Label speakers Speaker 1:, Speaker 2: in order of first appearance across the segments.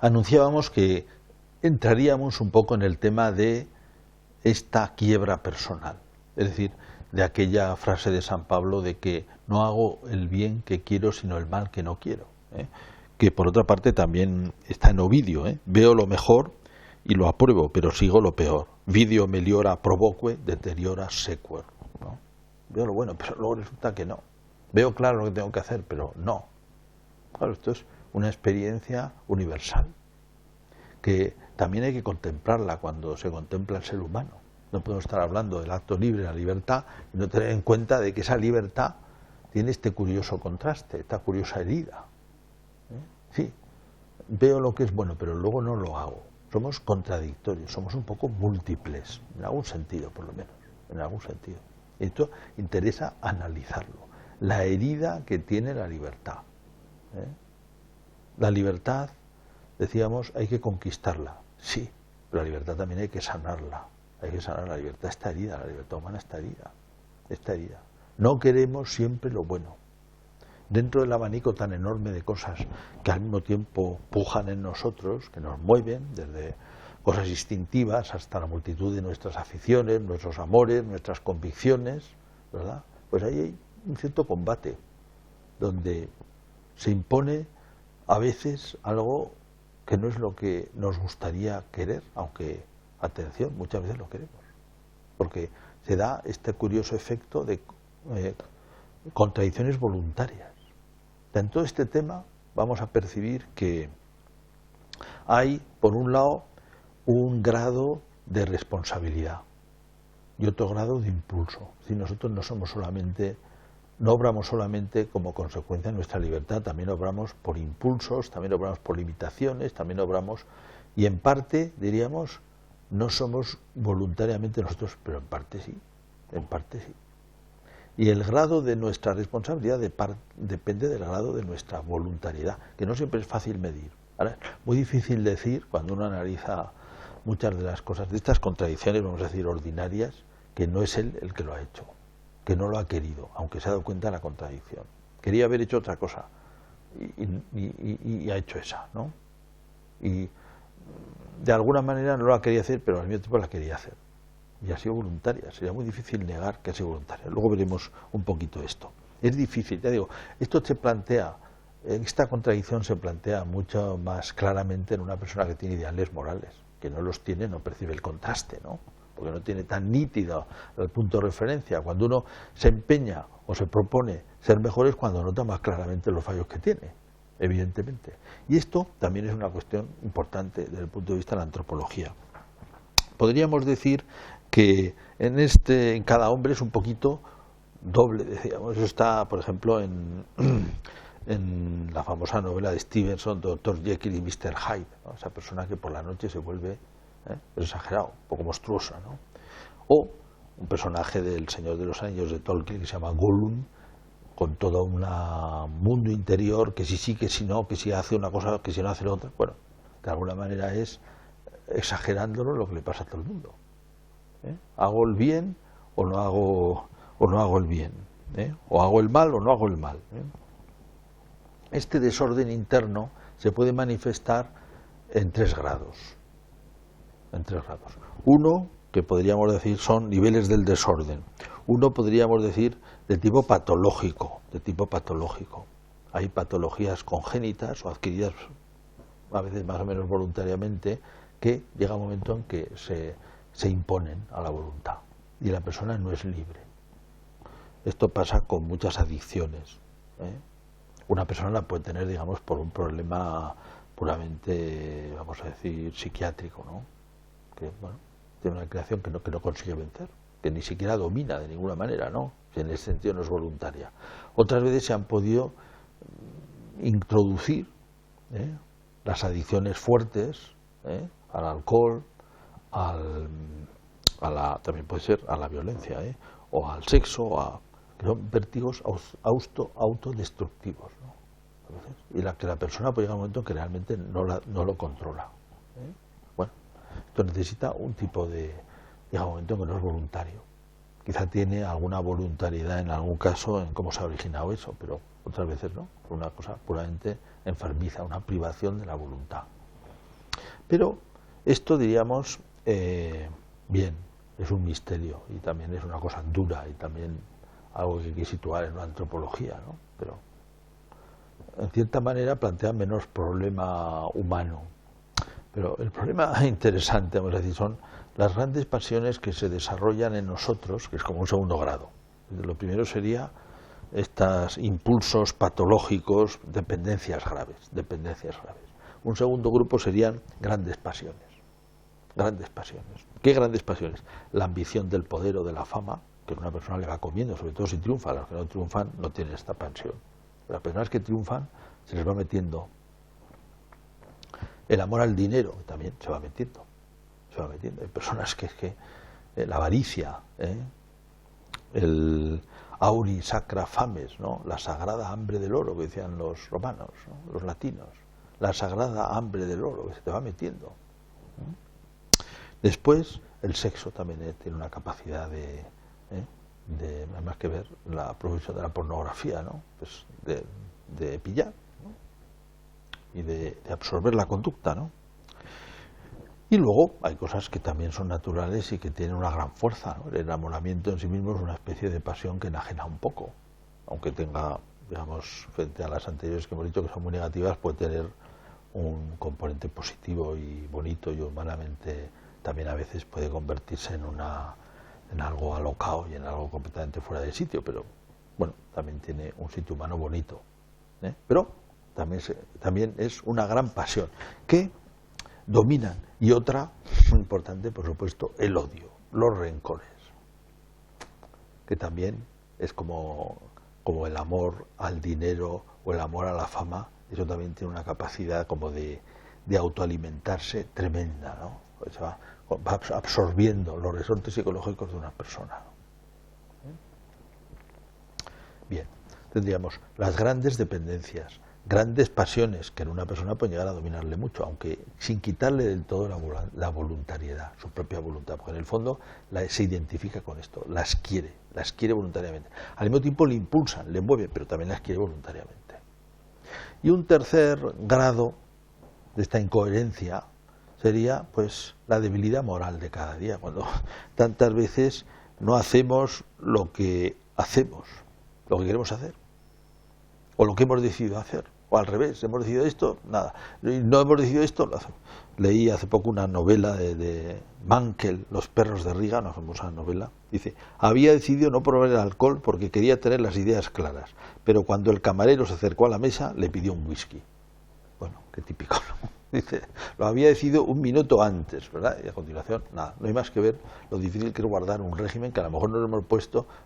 Speaker 1: anunciábamos que entraríamos un poco en el tema de esta quiebra personal, es decir, de aquella frase de San Pablo de que no hago el bien que quiero sino el mal que no quiero, que por otra parte también está en Ovidio, veo lo mejor y lo apruebo, pero sigo lo peor. Vidio meliora provoque, deteriora sequer, ¿no? Veo lo bueno, pero luego resulta que no. Veo claro lo que tengo que hacer, pero no. Claro, esto es una experiencia universal, que también hay que contemplarla cuando se contempla el ser humano. No podemos estar hablando del acto libre, la libertad, y no tener en cuenta de que esa libertad tiene este curioso contraste, esta curiosa herida. Sí, veo lo que es bueno, pero luego no lo hago. Somos contradictorios, somos un poco múltiples, en algún sentido por lo menos, en algún sentido. Y esto interesa analizarlo. La herida que tiene la libertad. La libertad, decíamos, hay que conquistarla, sí, pero la libertad también hay que sanarla. Hay que sanar la libertad, está herida, la libertad humana está herida, está herida. No queremos siempre lo bueno. Dentro del abanico tan enorme de cosas que al mismo tiempo pujan en nosotros, que nos mueven, desde cosas instintivas hasta la multitud de nuestras aficiones, nuestros amores, nuestras convicciones, ¿verdad? Pues ahí hay un cierto combate, donde se impone a veces algo que no es lo que nos gustaría querer, aunque, atención, muchas veces lo queremos, porque se da este curioso efecto de contradicciones voluntarias. En todo este tema vamos a percibir que hay, por un lado, un grado de responsabilidad y otro grado de impulso. Si nosotros no obramos solamente como consecuencia de nuestra libertad, también obramos por impulsos, también obramos por limitaciones, también obramos, y en parte, diríamos, no somos voluntariamente nosotros, pero en parte sí, en parte sí. Y el grado de nuestra responsabilidad depende del grado de nuestra voluntariedad, que no siempre es fácil medir. Ahora, es muy difícil decir, cuando uno analiza muchas de las cosas, de estas contradicciones, vamos a decir, ordinarias, que no es él el que lo ha hecho, que no lo ha querido, aunque se ha dado cuenta de la contradicción. Quería haber hecho otra cosa y ha hecho esa, ¿no? Y de alguna manera no la quería hacer, pero al mismo tiempo la quería hacer. Y ha sido voluntaria, sería muy difícil negar que ha sido voluntaria. Luego veremos un poquito esto. Es difícil, ya digo, esto se plantea, esta contradicción se plantea mucho más claramente en una persona que tiene ideales morales, que no los tiene, no percibe el contraste, ¿no? Porque no tiene tan nítido el punto de referencia. Cuando uno se empeña o se propone ser mejor es cuando nota más claramente los fallos que tiene, evidentemente. Y esto también es una cuestión importante desde el punto de vista de la antropología. Podríamos decir que en cada hombre es un poquito doble, decíamos. Eso está, por ejemplo, en la famosa novela de Stevenson, Dr. Jekyll y Mr. Hyde, ¿no? Esa persona que por la noche se vuelve exagerado, un poco monstruosa, ¿no? O un personaje del Señor de los Anillos de Tolkien que se llama Gollum, con todo un mundo interior que si sí, que si no, que si hace una cosa, que si no hace la otra. Bueno, de alguna manera es exagerándolo lo que le pasa a todo el mundo. ¿Hago el bien o no hago el bien? ¿O hago el mal o no hago el mal? Este desorden interno se puede manifestar en tres grados. Uno, que podríamos decir son niveles del desorden. Uno podríamos decir de tipo patológico, Hay patologías congénitas o adquiridas a veces más o menos voluntariamente, que llega un momento en que se imponen a la voluntad y la persona no es libre. Esto pasa con muchas adicciones. Una persona la puede tener, digamos, por un problema puramente, vamos a decir, psiquiátrico, ¿no? Que, bueno, tiene una creación que no consigue vencer, que ni siquiera domina de ninguna manera, ¿no? En ese sentido no es voluntaria. Otras veces se han podido introducir las adicciones fuertes, al alcohol, también puede ser a la violencia, o al sexo, que son vértigos autodestructivos, ¿no? Y que la persona puede llegar a un momento que realmente no lo controla. Bueno, esto necesita un tipo llega un momento que no es voluntario. Quizá tiene alguna voluntariedad en algún caso en cómo se ha originado eso, pero otras veces no, por una cosa puramente enfermiza, una privación de la voluntad. Pero esto, diríamos, bien, es un misterio y también es una cosa dura y también algo que hay que situar en la antropología, ¿no? Pero en cierta manera plantea menos problema humano. Pero el problema interesante, vamos a decir, son las grandes pasiones que se desarrollan en nosotros, que es como un segundo grado. Lo primero sería estos impulsos patológicos, dependencias graves. Un segundo grupo serían grandes pasiones. Grandes pasiones. ¿Qué grandes pasiones? La ambición del poder o de la fama, que a una persona le va comiendo, sobre todo si triunfa. Los que no triunfan no tienen esta pasión. Las personas que triunfan se les va metiendo. El amor al dinero también se va metiendo. Hay personas que la avaricia, el auri sacra fames, ¿no? La sagrada hambre del oro, que decían los romanos, ¿no? Los latinos. La sagrada hambre del oro, que se te va metiendo. Después, el sexo también tiene una capacidad de más que ver la profesión de la pornografía, ¿no? Pues de pillar, ¿no? Y de absorber la conducta, ¿no? Y luego hay cosas que también son naturales y que tienen una gran fuerza, ¿no? El enamoramiento en sí mismo es una especie de pasión que enajena un poco, aunque tenga, digamos, frente a las anteriores que hemos dicho que son muy negativas, puede tener un componente positivo y bonito, y humanamente también a veces puede convertirse en algo alocado y en algo completamente fuera de sitio, pero bueno, también tiene un sitio humano bonito, pero también es una gran pasión que dominan. Y otra, muy importante, por supuesto, el odio, los rencores, que también es como el amor al dinero o el amor a la fama. Eso también tiene una capacidad como de autoalimentarse tremenda, ¿no? Se va absorbiendo los resortes psicológicos de una persona. Bien, tendríamos las grandes dependencias, grandes pasiones que en una persona pueden llegar a dominarle mucho, aunque sin quitarle del todo la voluntariedad, su propia voluntad, porque en el fondo se identifica con esto, las quiere voluntariamente. Al mismo tiempo le impulsan, le mueven, pero también las quiere voluntariamente. Y un tercer grado de esta incoherencia sería pues la debilidad moral de cada día, cuando tantas veces no hacemos lo que queremos hacer, o lo que hemos decidido hacer, o al revés, hemos decidido esto, nada, no hemos decidido esto, lo hacemos. Leí hace poco una novela de Mankell, Los perros de Riga, una famosa novela. Dice, había decidido no probar el alcohol porque quería tener las ideas claras, pero cuando el camarero se acercó a la mesa le pidió un whisky. Bueno, qué típico, ¿no? Dice, lo había decidido un minuto antes, ¿verdad? Y a continuación, nada, no hay más que ver lo difícil que es guardar un régimen que a lo mejor nos hemos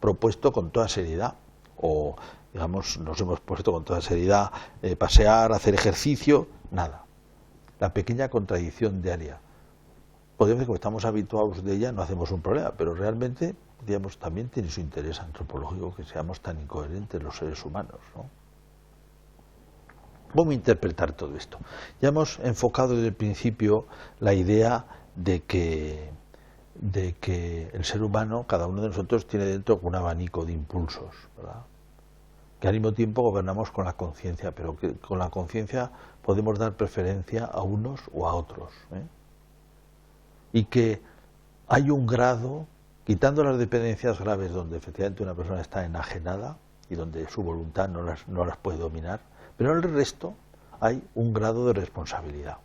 Speaker 1: propuesto con toda seriedad, o digamos, nos hemos puesto con toda seriedad pasear, hacer ejercicio, nada. La pequeña contradicción diaria. Podemos decir que como estamos habituados de ella no hacemos un problema, pero realmente, digamos, también tiene su interés antropológico que seamos tan incoherentes los seres humanos, ¿no? ¿Cómo interpretar todo esto? Ya hemos enfocado desde el principio la idea de que el ser humano, cada uno de nosotros, tiene dentro un abanico de impulsos, ¿verdad? Que al mismo tiempo gobernamos con la conciencia, pero que con la conciencia podemos dar preferencia a unos o a otros, y que hay un grado, quitando las dependencias graves donde efectivamente una persona está enajenada y donde su voluntad no las puede dominar, pero en el resto hay un grado de responsabilidad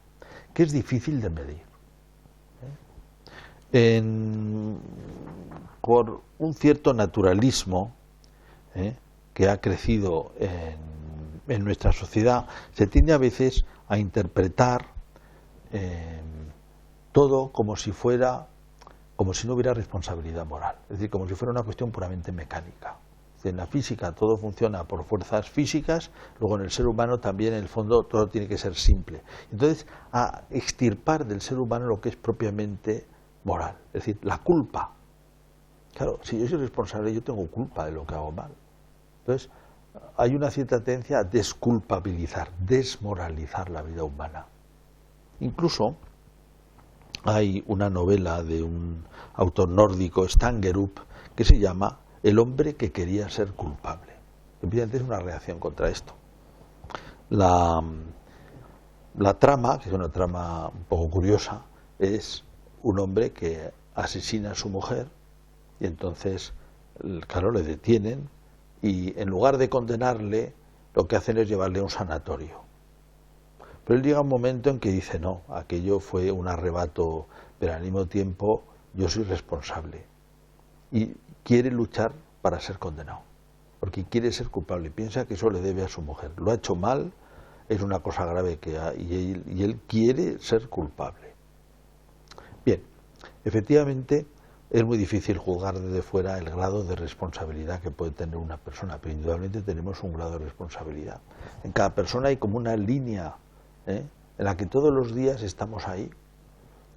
Speaker 1: que es difícil de medir. Por un cierto naturalismo que ha crecido en nuestra sociedad, se tiende a veces a interpretar todo como si no hubiera responsabilidad moral, es decir, como si fuera una cuestión puramente mecánica. En la física todo funciona por fuerzas físicas, luego en el ser humano también en el fondo todo tiene que ser simple. Entonces, a extirpar del ser humano lo que es propiamente moral, es decir, la culpa. Claro, si yo soy responsable, yo tengo culpa de lo que hago mal. Entonces, hay una cierta tendencia a desculpabilizar, desmoralizar la vida humana. Incluso hay una novela de un autor nórdico, Stangerup, que se llama El hombre que quería ser culpable. Evidentemente es una reacción contra esto. La la trama, que es una trama un poco curiosa, es un hombre que asesina a su mujer y entonces, claro, le detienen y en lugar de condenarle, lo que hacen es llevarle a un sanatorio. Pero él llega un momento en que dice, no, aquello fue un arrebato, pero al mismo tiempo yo soy responsable. Y quiere luchar para ser condenado, porque quiere ser culpable, piensa que eso le debe a su mujer. Lo ha hecho mal, es una cosa grave y él quiere ser culpable. Bien, efectivamente es muy difícil juzgar desde fuera el grado de responsabilidad que puede tener una persona, pero indudablemente tenemos un grado de responsabilidad. En cada persona hay como una línea en la que todos los días estamos ahí.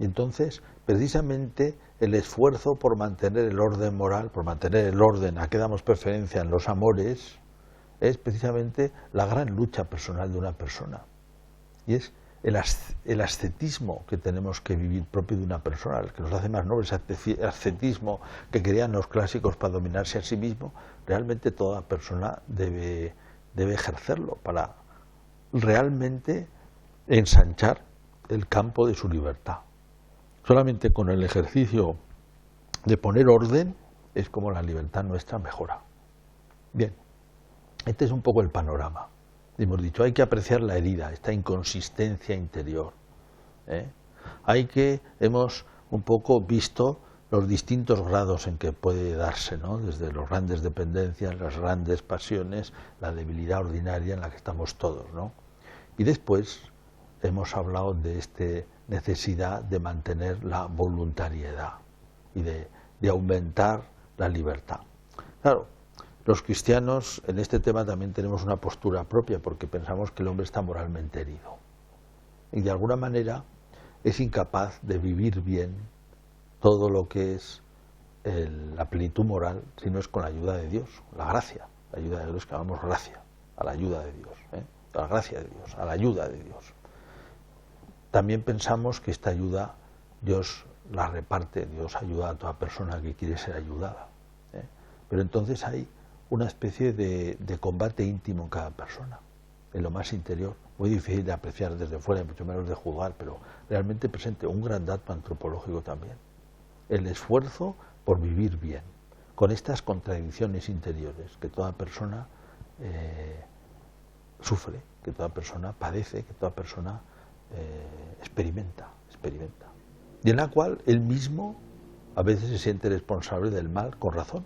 Speaker 1: Y entonces, precisamente, el esfuerzo por mantener el orden moral, por mantener el orden a que damos preferencia en los amores, es precisamente la gran lucha personal de una persona. Y es el ascetismo que tenemos que vivir propio de una persona, el que nos hace más nobles, ese ascetismo que querían los clásicos para dominarse a sí mismo, realmente toda persona debe ejercerlo para realmente ensanchar el campo de su libertad. Solamente con el ejercicio de poner orden es como la libertad nuestra mejora. Bien, este es un poco el panorama. Hemos dicho, hay que apreciar la herida, esta inconsistencia interior. Hemos un poco visto los distintos grados en que puede darse, ¿no? Desde las grandes dependencias, las grandes pasiones, la debilidad ordinaria en la que estamos todos, ¿no? Y después hemos hablado de esta necesidad de mantener la voluntariedad y de aumentar la libertad. Claro, los cristianos en este tema también tenemos una postura propia porque pensamos que el hombre está moralmente herido y de alguna manera es incapaz de vivir bien todo lo que es la plenitud moral si no es con la ayuda de Dios, la gracia, la ayuda de Dios, que llamamos gracia, a la ayuda de Dios, a la gracia de Dios, a la ayuda de Dios. También pensamos que esta ayuda Dios la reparte, Dios ayuda a toda persona que quiere ser ayudada. Pero entonces hay una especie de combate íntimo en cada persona, en lo más interior, muy difícil de apreciar desde fuera, mucho menos de juzgar, pero realmente presente un gran dato antropológico también. El esfuerzo por vivir bien, con estas contradicciones interiores que toda persona sufre, que toda persona padece, que toda persona experimenta, y en la cual él mismo a veces se siente responsable del mal con razón,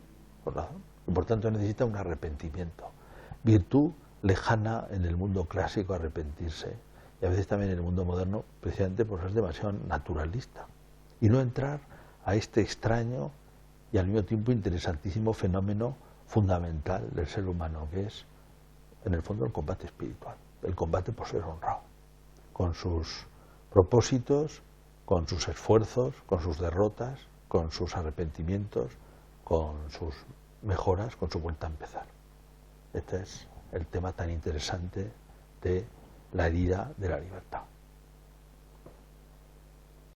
Speaker 1: y por tanto necesita un arrepentimiento, virtud lejana en el mundo clásico arrepentirse, y a veces también en el mundo moderno, precisamente por ser demasiado naturalista, y no entrar a este extraño y al mismo tiempo interesantísimo fenómeno fundamental del ser humano, que es en el fondo el combate espiritual, el combate por ser honrado, con sus propósitos, con sus esfuerzos, con sus derrotas, con sus arrepentimientos, con sus mejoras, con su vuelta a empezar. Este es el tema tan interesante de la herida de la libertad.